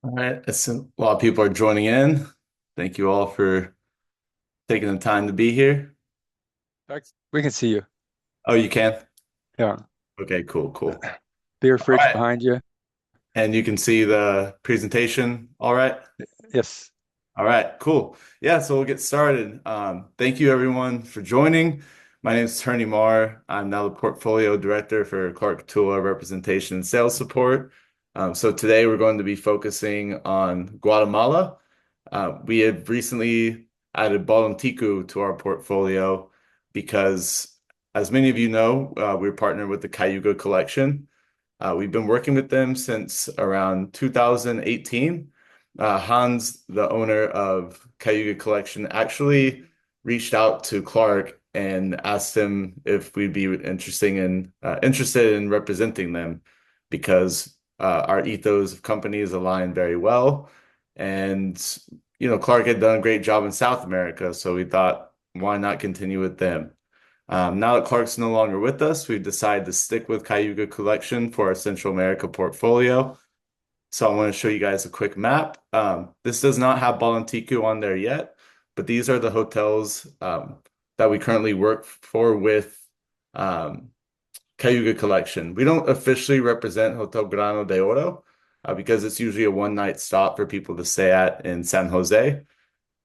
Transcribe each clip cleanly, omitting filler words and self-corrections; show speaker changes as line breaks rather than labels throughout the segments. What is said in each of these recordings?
All right, a lot of people are joining in. Thank you all for taking the time to be here.
We can see you.
Oh, you can?
Yeah.
Okay, cool, cool.
Beer
All
fridge
right,
behind you.
and you can see the presentation. All right.
Yes.
All right, cool. Yeah, so we'll get started. Thank you everyone for joining. My name is Turney. I'm now the portfolio director for Clark Tula Representation and Sales Support. So today we're going to be focusing on Guatemala. We have recently added Bolontiku to our portfolio because, as many of you know, we're partnered with the Cayuga Collection. We've been working with them since around 2018. Hans, the owner of Cayuga Collection, actually reached out to Clark and asked him if we'd be interested in representing them because our ethos of companies align very well. And Clark had done a great job in South America, so we thought, why not continue with them? Now that Clark's no longer with us, we've decided to stick with Cayuga Collection for our Central America portfolio. So I want to show you guys a quick map. This does not have Bolontiku on there yet, but these are the hotels that we currently work for with um, Cayuga Collection. We don't officially represent Hotel Grano de Oro because it's usually a one-night stop for people to stay at in San Jose.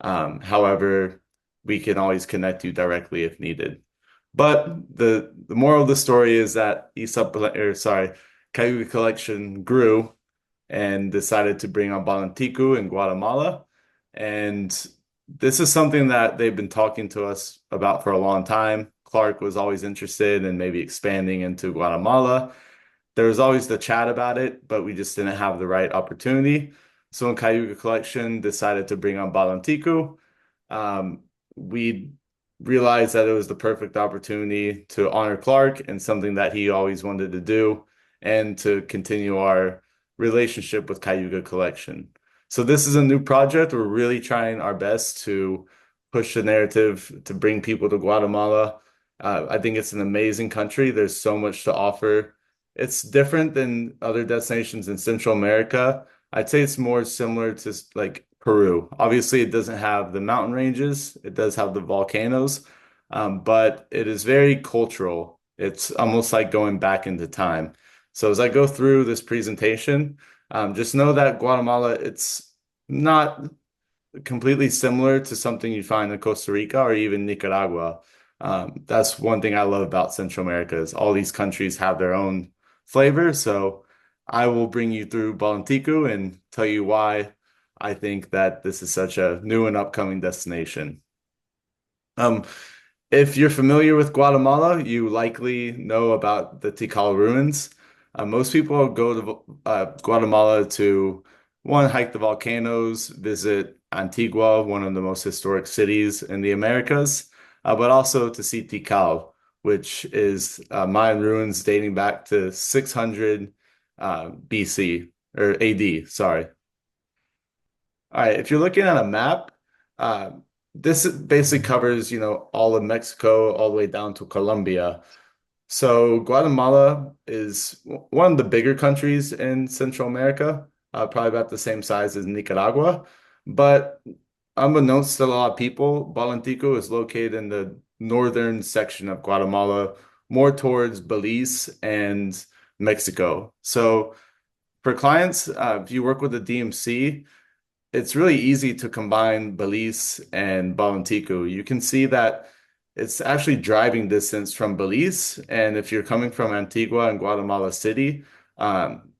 However, we can always connect you directly if needed. But the moral of the story is that Cayuga Collection grew and decided to bring on Bolontiku in Guatemala. And this is something that they've been talking to us about for a long time. Clark was always interested in maybe expanding into Guatemala. There was always the chat about it, but we just didn't have the right opportunity. So when Cayuga Collection decided to bring on Bolontiku, we realized that it was the perfect opportunity to honor Clark and something that he always wanted to do and to continue our relationship with Cayuga Collection. So this is a new project. We're really trying our best to push the narrative to bring people to Guatemala. I think it's an amazing country. There's so much to offer. It's different than other destinations in Central America. I'd say it's more similar to like Peru. Obviously, it doesn't have the mountain ranges. It does have the volcanoes, but it is very cultural. It's almost like going back into time. So as I go through this presentation, just know that Guatemala, it's not completely similar to something you find in Costa Rica or even Nicaragua. That's one thing I love about Central America is all these countries have their own flavor. So I will bring you through Bolontiku and tell you why I think that this is such a new and upcoming destination. Um, if you're familiar with Guatemala, you likely know about the Tikal ruins. Most people go to Guatemala to one, hike the volcanoes, visit Antigua, one of the most historic cities in the Americas, but also to see Tikal, which is Mayan ruins dating back to 600 BC or AD, sorry. All right, if you're looking at a map, uh, this basically covers, all of Mexico all the way down to Colombia. So Guatemala is one of the bigger countries in Central America, probably about the same size as Nicaragua. But unbeknownst to a lot of people, Bolontico is located in the northern section of Guatemala, more towards Belize and Mexico. So for clients, if you work with the DMC, it's really easy to combine Belize and Bolontico. You can see that it's actually driving distance from Belize. And if you're coming from Antigua and Guatemala City,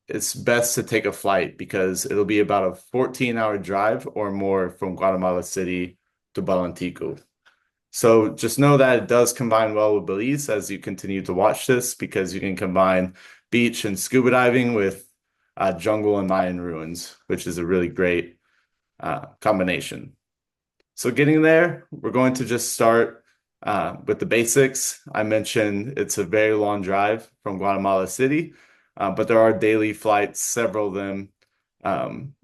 it's best to take a flight because it'll be about a 14-hour drive or more from Guatemala City to Bolontico. So just know that it does combine well with Belize as you continue to watch this because you can combine beach and scuba diving with jungle and Mayan ruins, which is a really great combination. So getting there, we're going to just start with the basics. I mentioned it's a very long drive from Guatemala City, but there are daily flights, several of them, um,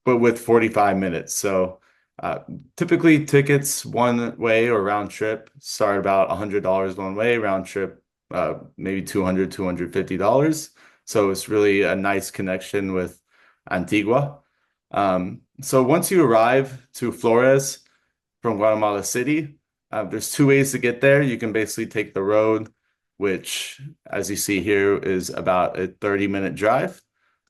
but with 45 minutes. So uh, typically tickets one way or round trip start about $100 one way, round trip maybe $250. So it's really a nice connection with Antigua. So once you arrive to Flores from Guatemala City, there's two ways to get there. You can basically take the road, which, as you see here, is about a 30-minute drive.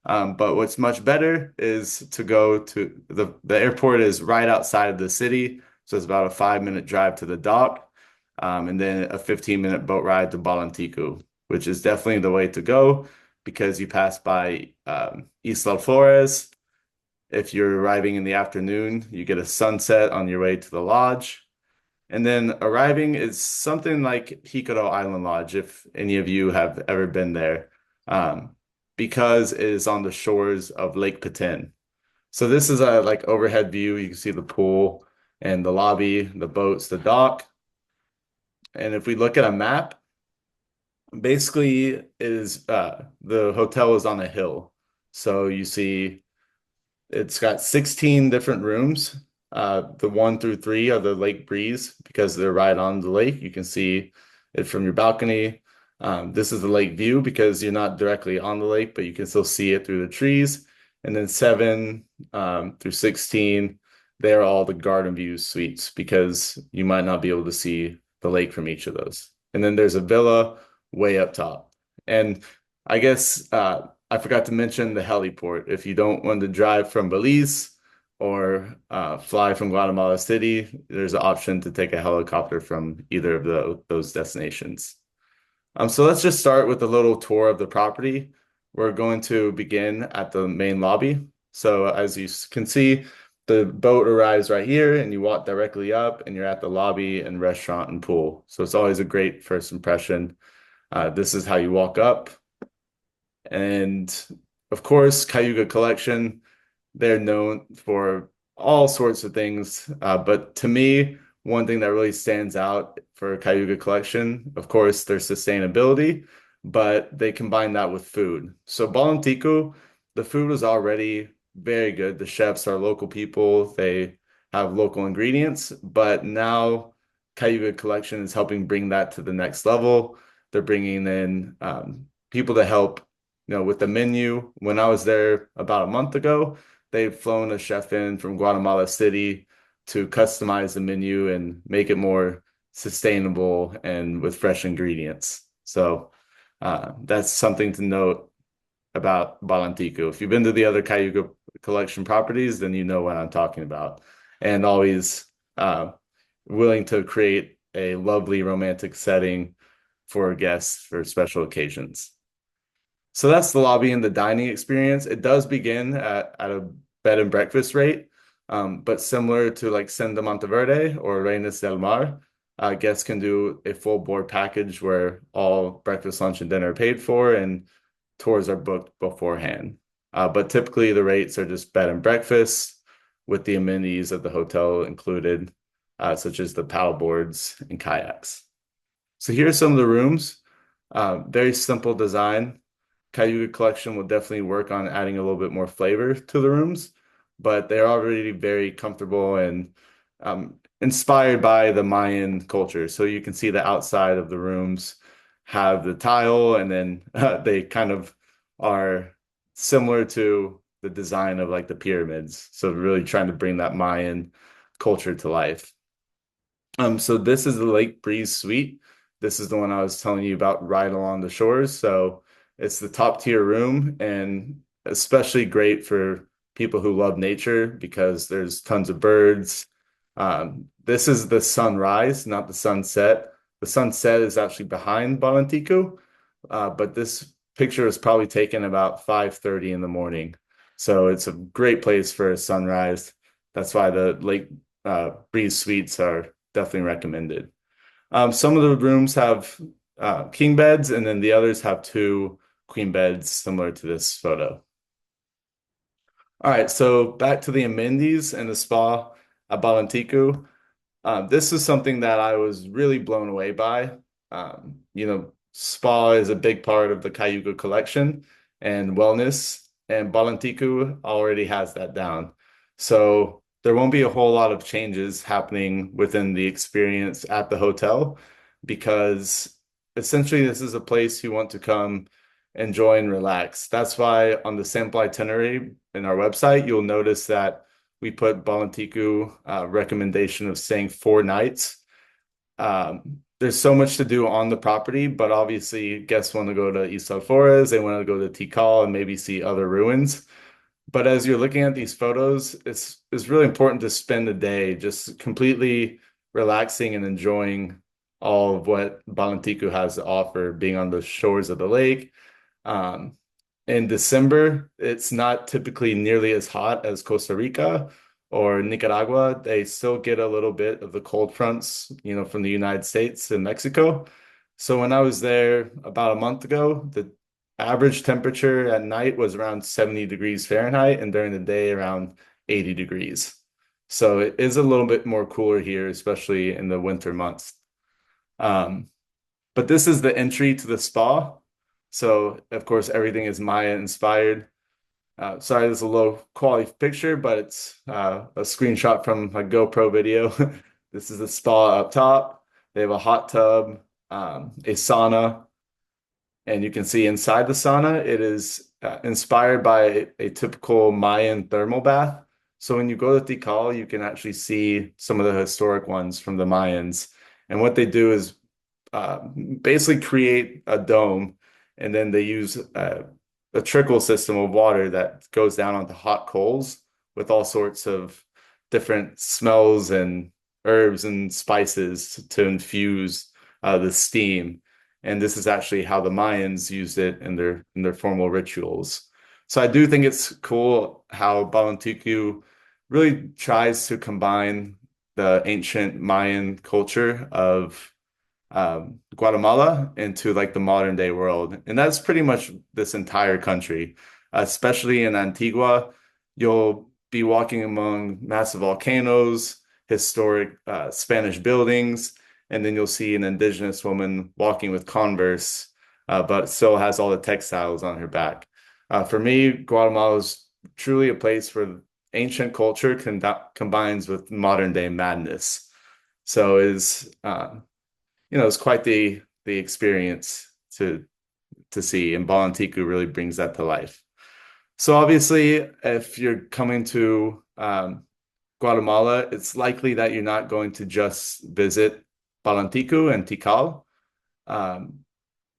But what's much better is to go to the airport is right outside of the city, so it's about a 5-minute drive to the dock, and then a 15-minute boat ride to Bolontiku, which is definitely the way to go because you pass by Isla Flores. If you're arriving in the afternoon, you get a sunset on your way to the lodge. And then arriving is something like Hikaro Island Lodge, if any of you have ever been there, um, because it is on the shores of Lake Petén. So this is a like overhead view. You can see the pool and the lobby, the boats, the dock. And if we look at a map, basically it is the hotel is on a hill. So you see it's got 16 different rooms. The 1 through 3 are the lake breeze because they're right on the lake. You can see it from your balcony. This is the lake view because you're not directly on the lake, but you can still see it through the trees. And then 7 through 16, they're all the garden view suites because you might not be able to see the lake from each of those. And then there's a villa way up top. And I guess I forgot to mention the heliport. If you don't want to drive from Belize or fly from Guatemala City, there's an option to take a helicopter from either of those destinations. So let's just start with a little tour of the property. We're going to begin at the main lobby. So as you can see, the boat arrives right here and you walk directly up and you're at the lobby and restaurant and pool. So it's always a great first impression. This is how you walk up. And of course, Cayuga Collection, they're known for all sorts of things. But to me, one thing that really stands out for Cayuga Collection, of course, their sustainability, but they combine that with food. So Bolontiku, the food is already very good. The chefs are local people. They have local ingredients, but now Cayuga Collection is helping bring that to the next level. They're bringing in people to help, with the menu. When I was there about a month ago, they've flown a chef in from Guatemala City to customize the menu and make it more sustainable and with fresh ingredients. So that's something to note about Bolontiku. If you've been to the other Cayuga Collection properties, then you know what I'm talking about. And always willing to create a lovely romantic setting for guests for special occasions. So that's the lobby and the dining experience. It does begin at a bed and breakfast rate, but similar to like Senda Monteverde or Reinas del Mar, guests can do a full board package where all breakfast, lunch, and dinner are paid for and tours are booked beforehand. But typically the rates are just bed and breakfast with the amenities of the hotel included, such as the paddle boards and kayaks. So here are some of the rooms. Very simple design. Cayuga Collection will definitely work on adding a little bit more flavor to the rooms, but they're already very comfortable and inspired by the Mayan culture. So you can see the outside of the rooms have the tile, and then they kind of are similar to the design of like the pyramids. So really trying to bring that Mayan culture to life. So this is the Lake Breeze Suite. This is the one I was telling you about right along the shores. So it's the top tier room and especially great for people who love nature because there's tons of birds. This is the sunrise, not the sunset. The sunset is actually behind Bolontiku, but this picture was probably taken about 5:30 in the morning. So it's a great place for a sunrise. That's why the Lake Breeze Suites are definitely recommended. Some of the rooms have king beds, and then the others have 2 queen beds, similar to this photo. All right, so back to the amenities and the spa at Bolontiku. This is something that I was really blown away by. Spa is a big part of the Cayuga collection and wellness, and Bolontiku already has that down. So there won't be a whole lot of changes happening within the experience at the hotel because essentially this is a place you want to come enjoy and relax. That's why on the sample itinerary in our website, you'll notice that we put Bolontiku recommendation of staying 4 nights. There's so much to do on the property, but obviously guests want to go to Isla Flores, they want to go to Tikal and maybe see other ruins. But as you're looking at these photos, it's really important to spend the day just completely relaxing and enjoying all of what Bolontiku has to offer, being on the shores of the lake. Um, in December, it's not typically nearly as hot as Costa Rica or Nicaragua. They still get a little bit of the cold fronts, from the United States and Mexico. So when I was there about a month ago, the average temperature at night was around 70 degrees Fahrenheit, and during the day around 80 degrees. So it is a little bit more cooler here, especially in the winter months. Um, but this is the entry to the spa. So, of course, everything is Maya inspired. Sorry, this is a low quality picture, but it's a screenshot from a GoPro video. This is the spa up top. They have a hot tub, a sauna, and you can see inside the sauna, it is inspired by a typical Mayan thermal bath. So when you go to Tikal, you can actually see some of the historic ones from the Mayans. And what they do is uh, basically create a dome, and then they use a trickle system of water that goes down onto hot coals with all sorts of different smells and herbs and spices to infuse the steam. And this is actually how the Mayans used it in their formal rituals. So I do think it's cool how Bolontiku really tries to combine the ancient Mayan culture of Guatemala into like the modern day world. And that's pretty much this entire country, especially in Antigua. You'll be walking among massive volcanoes, historic Spanish buildings, and then you'll see an indigenous woman walking with Converse, but still has all the textiles on her back. For me, Guatemala is truly a place where ancient culture combines with modern day madness. So it's quite the experience to see, and Bolontiku really brings that to life. So obviously, if you're coming to Guatemala, it's likely that you're not going to just visit Bolontiku and Tikal. Um,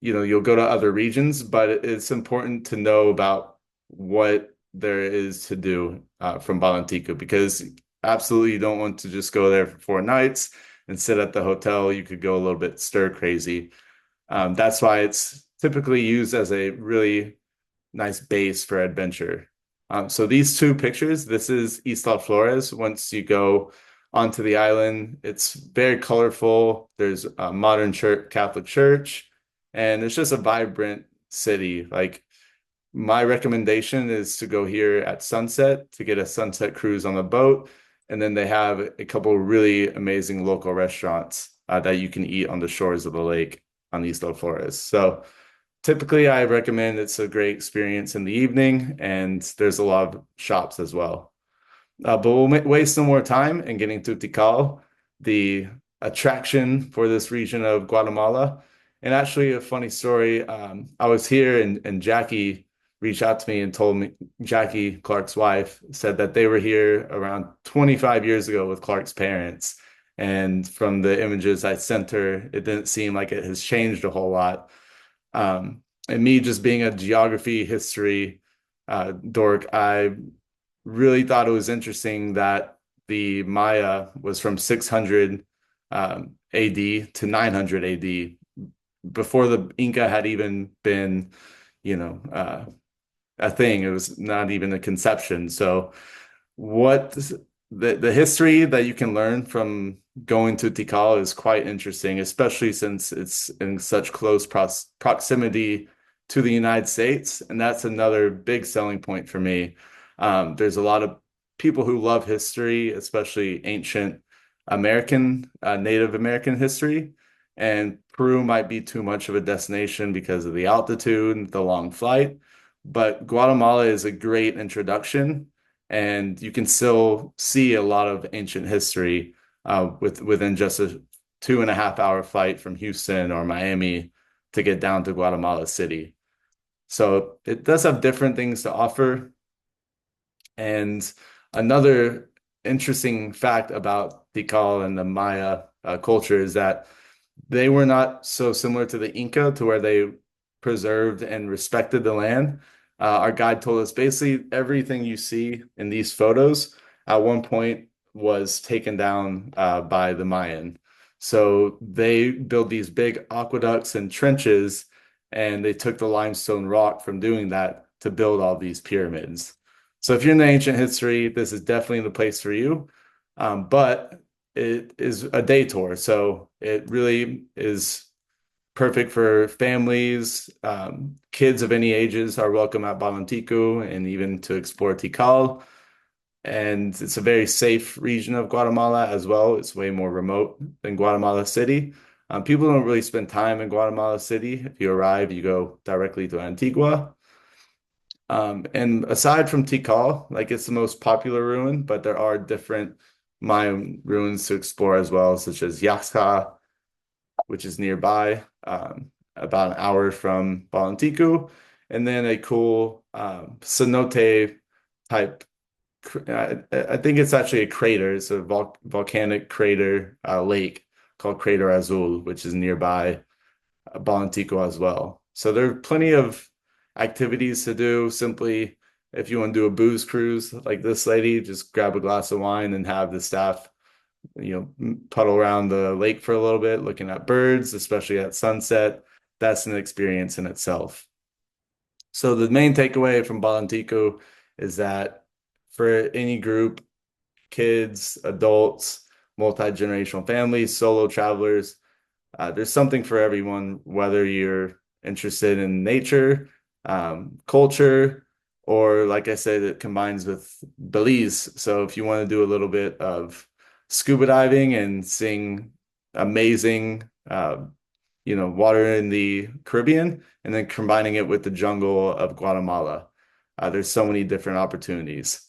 you'll go to other regions, but it's important to know about what there is to do from Bolontiku, because absolutely you don't want to just go there for 4 nights and sit at the hotel. You could go a little bit stir crazy. That's why it's typically used as a really nice base for adventure. So these two pictures, this is Isla Flores. Once you go onto the island, it's very colorful. There's a modern church, Catholic church, and it's just a vibrant city. Like, my recommendation is to go here at sunset to get a sunset cruise on the boat. And then they have a couple really amazing local restaurants that you can eat on the shores of the lake on Isla Flores. So typically, I recommend it's a great experience in the evening, and there's a lot of shops as well. But we'll waste no more time in getting to Tikal, the attraction for this region of Guatemala. And actually, a funny story, I was here, and Jackie reached out to me and told me, Jackie, Clark's wife, said that they were here around 25 years ago with Clark's parents. And from the images I sent her, it didn't seem like it has changed a whole lot. And me just being a geography history dork, I really thought it was interesting that the Maya was from 600 AD to 900 AD, before the Inca had even been, you know, a thing. It was not even a conception. So what the history that you can learn from going to Tikal is quite interesting, especially since it's in such close proximity to the United States. And that's another big selling point for me. There's a lot of people who love history, especially ancient American, Native American history. And Peru might be too much of a destination because of the altitude, the long flight. But Guatemala is a great introduction, and you can still see a lot of ancient history within just a 2.5 hour flight from Houston or Miami to get down to Guatemala City. So it does have different things to offer. And another interesting fact about Tikal and the Maya culture is that they were not so similar to the Inca, to where they preserved and respected the land. Our guide told us basically everything you see in these photos at one point was taken down by the Mayan. So they built these big aqueducts and trenches, and they took the limestone rock from doing that to build all these pyramids. So if you're into ancient history, this is definitely the place for you. But it is a day tour, so it really is perfect for families. Kids of any ages are welcome at Bolontiku and even to explore Tikal. And it's a very safe region of Guatemala as well. It's way more remote than Guatemala City. People don't really spend time in Guatemala City. If you arrive, you go directly to Antigua. And aside from Tikal, like it's the most popular ruin, but there are different Mayan ruins to explore as well, such as Yaxca, which is nearby, about an hour from Bolontiku, and then a cool cenote type. I think it's actually a crater. It's a volcanic crater lake called Crater Azul, which is nearby Bolontico as well. So there are plenty of activities to do. Simply, if you want to do a booze cruise like this lady, just grab a glass of wine and have the staff, puddle around the lake for a little bit, looking at birds, especially at sunset. That's an experience in itself. So the main takeaway from Bolontico is that for any group, kids, adults, multi-generational families, solo travelers, there's something for everyone, whether you're interested in nature, culture, or like I said, it combines with Belize. So if you want to do a little bit of scuba diving and seeing amazing, water in the Caribbean, and then combining it with the jungle of Guatemala, there's so many different opportunities.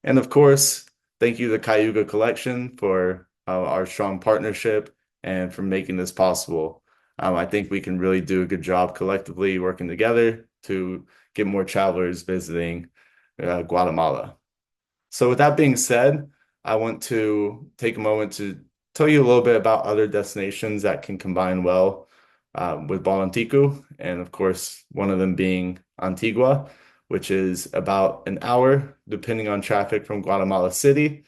And of course, thank you to Cayuga Collection for our strong partnership and for making this possible. I think we can really do a good job collectively working together to get more travelers visiting Guatemala. So with that being said, I want to take a moment to tell you a little bit about other destinations that can combine well with Bolontico, and of course, one of them being Antigua, which is about an hour, depending on traffic, from Guatemala City.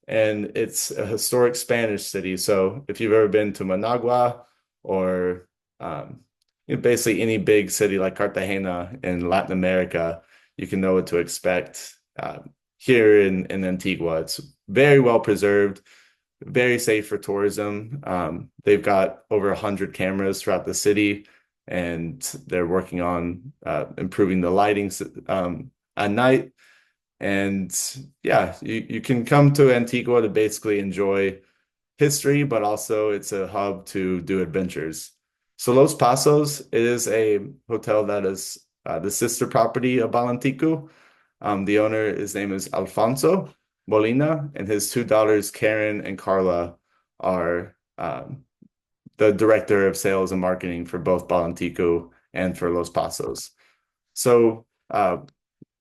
And it's a historic Spanish city. So if you've ever been to Managua or basically any big city like Cartagena in Latin America, you can know what to expect here in Antigua. It's very well preserved, very safe for tourism. They've got over 100 cameras throughout the city, and they're working on improving the lighting at night. And yeah, you can come to Antigua to basically enjoy history, but also it's a hub to do adventures. So Los Pasos is a hotel that is the sister property of Balantico. The owner, his name is Alfonso Molina, and his two daughters, Karen and Carla, are the director of sales and marketing for both Balantico and for Los Pasos. So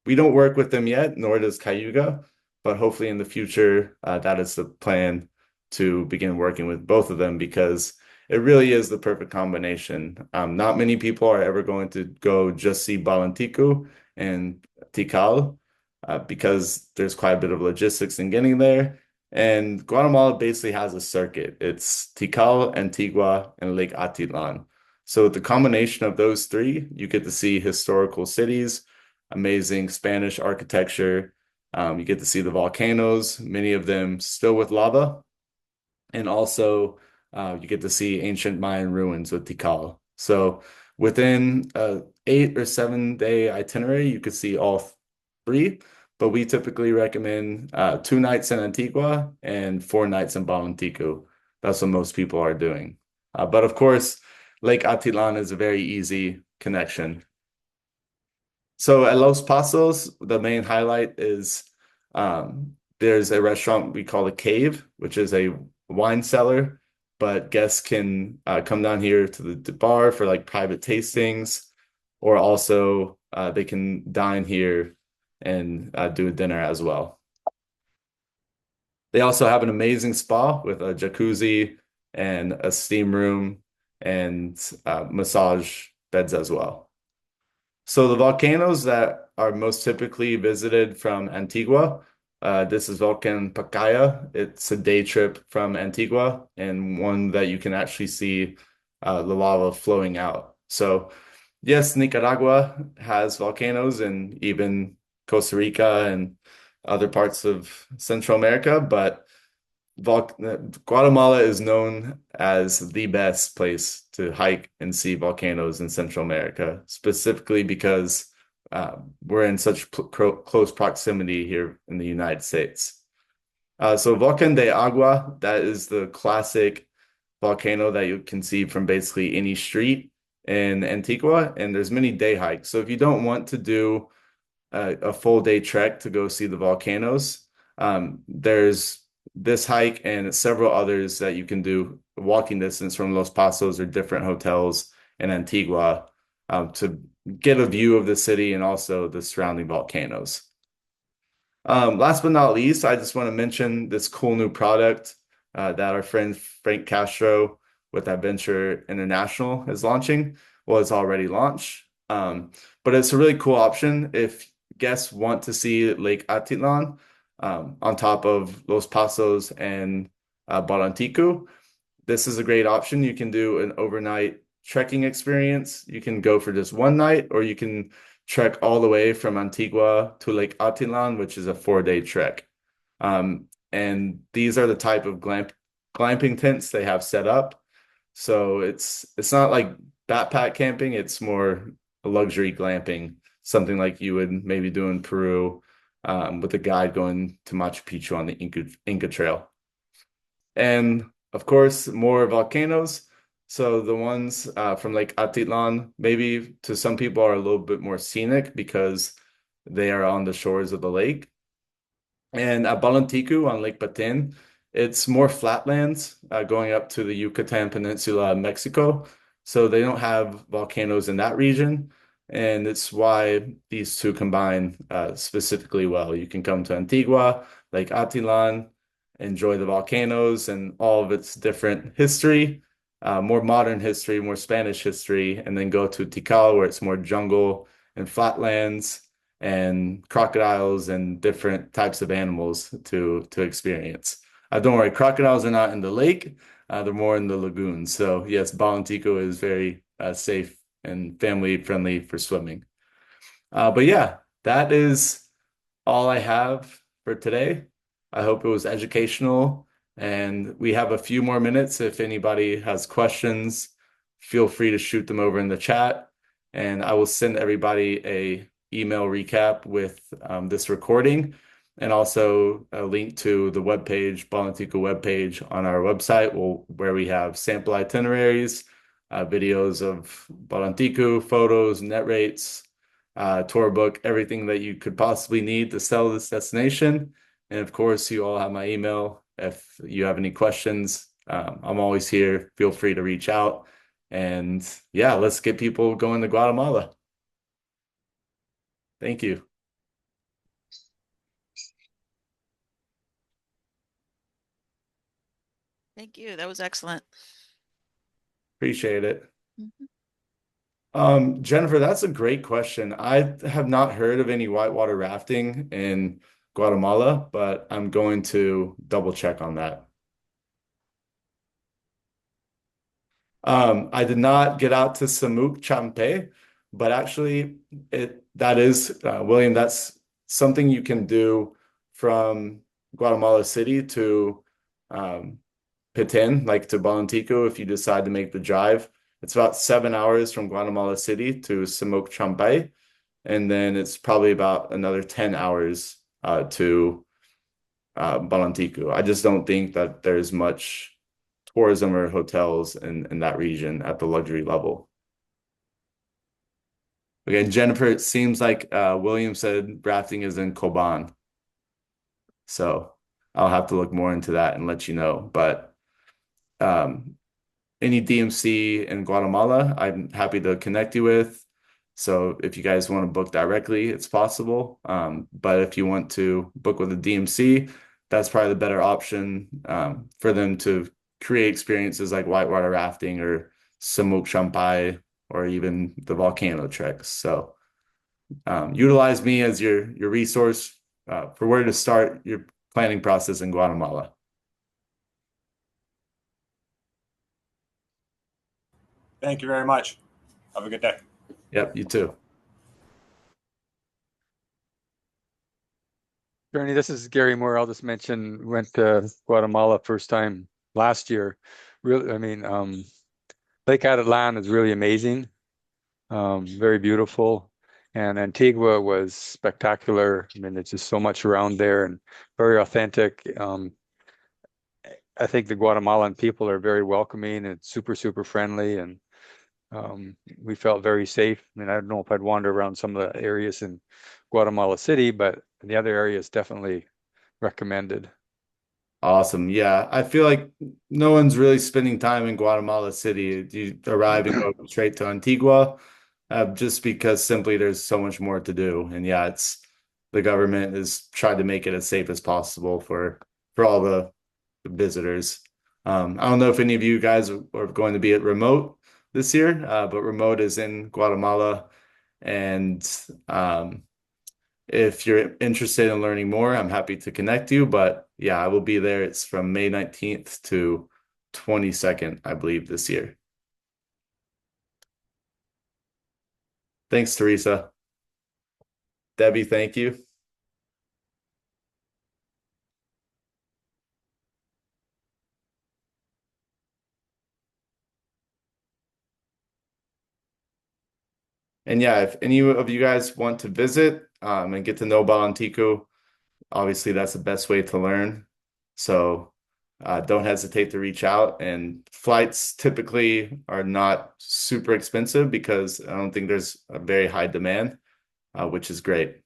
we don't work with them yet, nor does Cayuga, but hopefully in the future, that is the plan to begin working with both of them because it really is the perfect combination. Not many people are ever going to go just see Bolontico and Tikal because there's quite a bit of logistics in getting there. And Guatemala basically has a circuit. It's Tikal, Antigua, and Lake Atitlan. So the combination of those three, you get to see historical cities, amazing Spanish architecture. You get to see the volcanoes, many of them still with lava, and also you get to see ancient Mayan ruins with Tikal. So within 8 or 7 day itinerary, you could see all three, but we typically recommend 2 nights in Antigua and 4 nights in Bolontico. That's what most people are doing. But of course, Lake Atilan is a very easy connection. So at Los Pasos, the main highlight is there's a restaurant we call the Cave, which is a wine cellar, but guests can come down here to the bar for like private tastings, or also they can dine here and do a dinner as well. They also have an amazing spa with a jacuzzi and a steam room and massage beds as well. So the volcanoes that are most typically visited from Antigua, this is Volcan Pacaya. It's a day trip from Antigua and one that you can actually see the lava flowing out. So yes, Nicaragua has volcanoes and even Costa Rica and other parts of Central America, but Vol Guatemala is known as the best place to hike and see volcanoes in Central America, specifically because we're in such close proximity here in the United States. So Volcan de Agua, that is the classic volcano that you can see from basically any street in Antigua, and there's many day hikes. So if you don't want to do a full day trek to go see the volcanoes, there's this hike and several others that you can do walking distance from Los Pasos or different hotels in Antigua to get a view of the city and also the surrounding volcanoes. Last but not least, I just want to mention this cool new product that our friend Frank Castro with Adventure International is launching. Well, it's already launched, but it's a really cool option if guests want to see Lake Atitlan on top of Los Pasos and Bolontiku. This is a great option. You can do an overnight trekking experience. You can go for just one night, or you can trek all the way from Antigua to Lake Atitlan, which is a 4-day trek. And these are the type of glamping tents they have set up. So it's not like backpack camping, it's more luxury glamping, something like you would maybe do in Peru with a guide going to Machu Picchu on the Inca Trail. And of course, more volcanoes. So the ones from Lake Atitlan, maybe to some people are a little bit more scenic because they are on the shores of the lake. And at Bolontiku on Lake Petén, it's more flatlands going up to the Yucatan Peninsula of Mexico. So they don't have volcanoes in that region. And it's why these two combine specifically well. You can come to Antigua, Lake Atitlan, enjoy the volcanoes and all of its different history, more modern history, more Spanish history, and then go to Tikal, where it's more jungle and flatlands and crocodiles and different types of animals to experience. Don't worry, crocodiles are not in the lake. They're more in the lagoon. So yes, Bolontico is very safe and family friendly for swimming. But yeah, that is all I have for today. I hope it was educational, and we have a few more minutes. If anybody has questions, feel free to shoot them over in the chat, and I will send everybody a email recap with this recording and also a link to the webpage, Bolontiku webpage on our website, where we have sample itineraries, videos of Bolontiku, photos, net rates, tour book, everything that you could possibly need to sell this destination. And of course, you all have my email. If you have any questions, I'm always here. Feel free to reach out. And yeah, let's get people going to Guatemala. Thank you.
Thank you. That was excellent.
Appreciate it.
Mhm.
Jennifer, that's a great question. I have not heard of any whitewater rafting in Guatemala, but I'm going to double check on that. I did not get out to Samuk Champe, but actually that is William, that's something you can do from Guatemala City to um, Petén, like to Bolontico, if you decide to make the drive. It's about 7 hours from Guatemala City to Samuk Champe, and then it's probably about another 10 hours to Bolontico. I just don't think that there's much tourism or hotels in that region at the luxury level. Again, Jennifer, it seems like William said rafting is in Coban. So I'll have to look more into that and let you know. But any DMC in Guatemala, I'm happy to connect you with. So if you guys want to book directly, it's possible. But if you want to book with a DMC, that's probably the better option for them to create experiences like whitewater rafting or Samuk Champai or even the volcano treks. So utilize me as your resource for where to start your planning process in Guatemala.
Thank you very much. Have a good day.
Yep, you too.
Turney, this is Gary Moore. I'll just mention, went to Guatemala first time last year. Really, I mean, Lake Atitlan is really amazing, very beautiful. And Antigua was spectacular. I mean, there's just so much around there and very authentic. I think the Guatemalan people are very welcoming and super, super friendly. And we felt very safe. I mean, I don't know if I'd wander around some of the areas in Guatemala City, but the other areas definitely recommended.
Awesome. Yeah, I feel like no one's really spending time in Guatemala City. You arrive and go straight to Antigua, just because simply there's so much more to do. And yeah, it's the government has tried to make it as safe as possible for all the visitors. I don't know if any of you guys are going to be at Remote this year, but Remote is in Guatemala, and if you're interested in learning more, I'm happy to connect you. But yeah, I will be there. It's from May 19th to 22nd, I believe, this year. Thanks, Teresa. Debbie, thank you. And yeah, if any of you guys want to visit and get to know Bolontiku, obviously that's the best way to learn. So don't hesitate to reach out. And flights typically are not super expensive because I don't think there's a very high demand, which is great.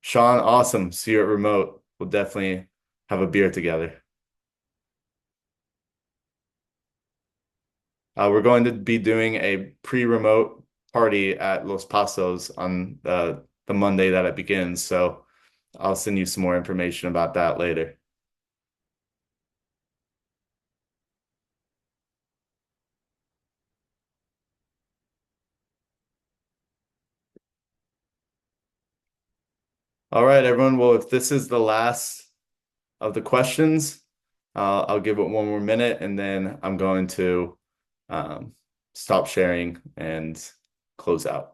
Sean, awesome. See you at Remote. We'll definitely have a beer together. We're going to be doing a pre-remote party at Los Pasos on the Monday that it begins. So I'll send you some more information about that later. All right, everyone. Well, if this is the last of the questions, I'll give it one more minute and then I'm going to stop sharing and close out.